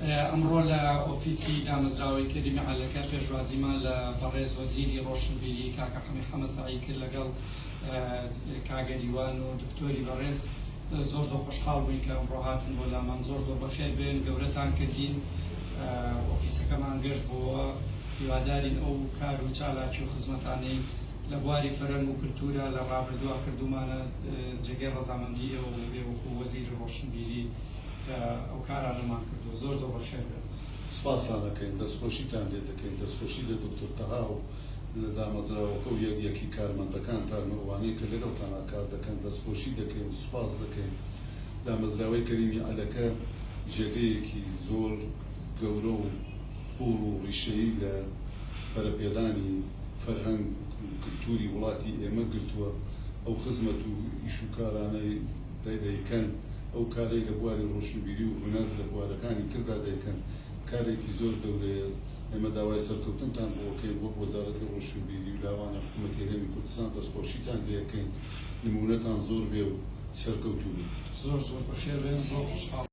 ئەمڕۆ لە ئۆفیسی دامەزراوەی کەریمی عەلەکە پێشوازیمان لە بەڕێز وەزیری ڕۆشنبیری کاکە حەمەساعی کرد لەگەڵ کاگەریوان و دکتۆری بەڕێز زۆر خۆشحاڵ بووین کە ئەمڕۆ هاتن بۆ لامان زۆر بەخێر بێن گەورەتان کردین ئۆفیسەکەمان گەشت بۆەوە هیوادارین ئەو کار و چالاکی و خزمەتانەی لە بواری فەرهەنگ و کولتورە لە ڕابردووە کردومانە جێگەی ڕەزامەندی و وەزیری ڕۆشنبیری ئەو کارانەمان کردو زۆر بەخێر بێن. سپاسان دەکەین دەستخۆشیتان لێ دەکەین دەستخۆشی لە دکتۆر تەها و لە دامەزراوەکە و یەکی کارمەندەکانتان و ئەوانەی کە لەگەڵتان کار دەکەن دەستخۆشی دەکەین سوپاس دەکەین. دامەزراوەی کەریمی عەلەکە جێگەیەکی زۆر گەورە و پوڕ و ڕیشەیی لە بەرەپێدانی فەرهەنگ و کولتوری وڵاتی ئێمە گرتووە. ئەو خزمەت و ئیش و کارانەی دەیکەن ئەو کارێک لە بواری ڕۆشنبیری و هونەر لە بوارەکانی تردا دەیکەن کارێکی زۆر گەورەیە. ئێمە داوای سەرکەوتنتان بۆکەین وەک وەزارەتی ڕۆشنبیری و لاوانە حکوومەتی هەرێمی کوردستان دەستخۆشیتان لێەکەین نمونەتان زۆر بێ و سەرکەوتوو بێت. زۆر بەخێر بێن زۆر خۆشحاڵ